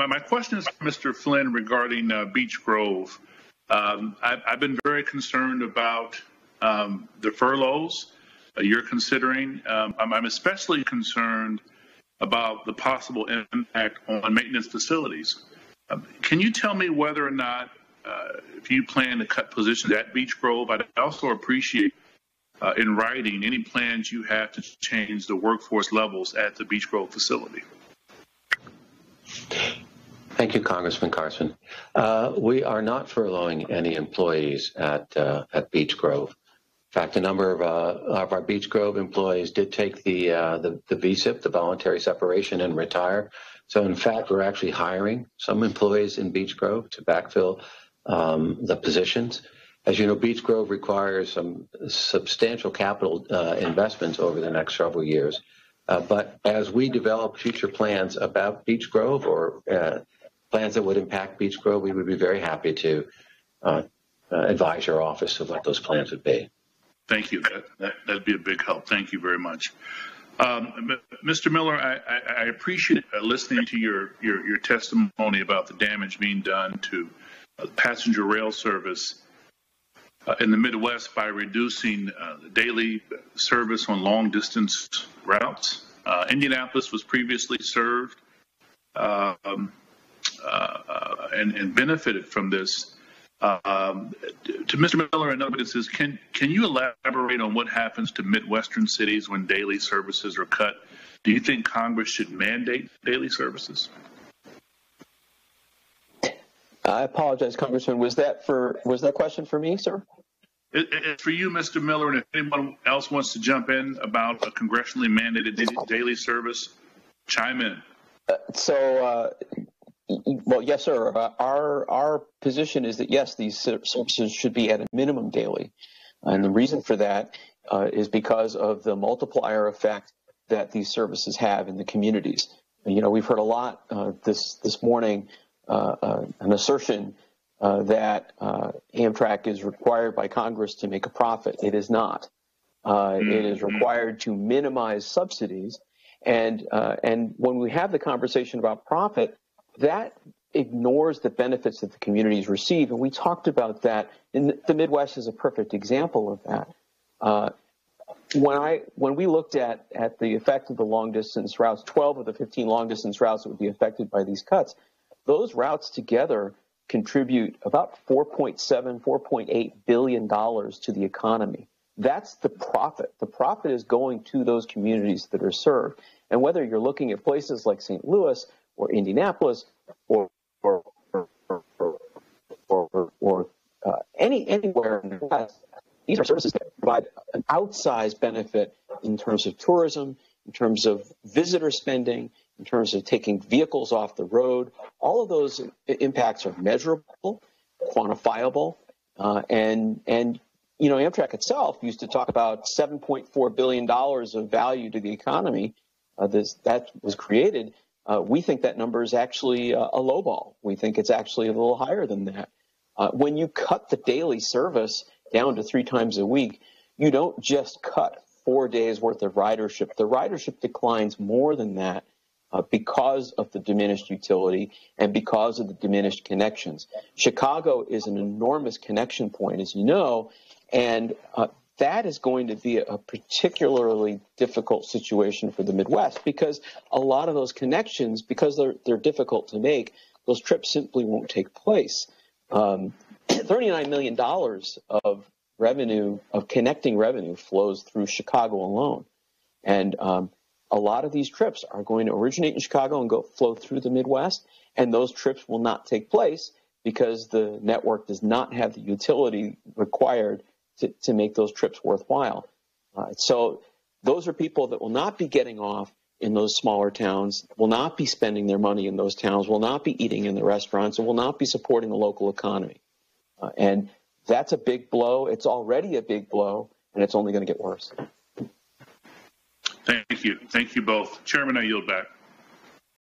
my question is for Mr. Flynn regarding Beech Grove. I've been very concerned about the furloughs you're considering. I'm especially concerned about the possible impact on maintenance facilities. Can you tell me whether or not, if you plan to cut positions at Beech Grove? I'd also appreciate in writing any plans you have to change the workforce levels at the Beech Grove facility. Thank you, Congressman Carson. We are not furloughing any employees at Beech Grove. In fact, a number of our Beech Grove employees did take the VSIP, the voluntary separation, and retire. So, in fact, we're actually hiring some employees in Beech Grove to backfill the positions. As you know, Beech Grove requires some substantial capital investments over the next several years. But as we develop future plans about Beech Grove or plans that would impact Beech Grove, we would be very happy to advise your office of what those plans would be. Thank you. That'd be a big help. Thank you very much. Mr. Miller, I appreciate listening to your testimony about the damage being done to passenger rail service in the Midwest by reducing the daily service on long-distance routes. Indianapolis was previously served and benefited from this. To Mr. Miller and others, can you elaborate on what happens to Midwestern cities when daily services are cut? Do you think Congress should mandate daily services? I apologize, Congressman. Was that question for me, sir? It's for you, Mr. Miller, and if anyone else wants to jump in about a congressionally mandated daily service, chime in. Well, yes, sir. Our position is that, yes, these services should be at a minimum daily. And the reason for that is because of the multiplier effect that these services have in the communities. And, you know, we've heard a lot this morning, an assertion that Amtrak is required by Congress to make a profit. It is not. It is required to minimize subsidies. And when we have the conversation about profit, that ignores the benefits that the communities receive. And we talked about that. And the Midwest is a perfect example of that. When we looked at the effect of the long-distance routes, 12 of the 15 long-distance routes that would be affected by these cuts, those routes together contribute about $4.8 billion to the economy. That's the profit. The profit is going to those communities that are served. And whether you're looking at places like St. Louis or Indianapolis or anywhere in the West, these are services that provide an outsized benefit in terms of tourism, in terms of visitor spending, in terms of taking vehicles off the road. All of those impacts are measurable, quantifiable, and you know, Amtrak itself used to talk about $7.4 billion of value to the economy that was created. We think that number is actually a low ball. We think it's actually a little higher than that. When you cut the daily service down to 3 times a week, you don't just cut 4 days worth of ridership. The ridership declines more than that because of the diminished utility and because of the diminished connections. Chicago is an enormous connection point, as you know, and that is going to be a particularly difficult situation for the Midwest because a lot of those connections, because they're difficult to make, those trips simply won't take place. $39 million of revenue, of connecting revenue, flows through Chicago alone. And a lot of these trips are going to originate in Chicago and flow through the Midwest, and those trips will not take place because the network does not have the utility required to make those trips worthwhile. So those are people that will not be getting off in those smaller towns, will not be spending their money in those towns, will not be eating in the restaurants, and will not be supporting the local economy. And that's a big blow. It's already a big blow, and it's only going to get worse. Thank you. Thank you both. Chairman, I yield back.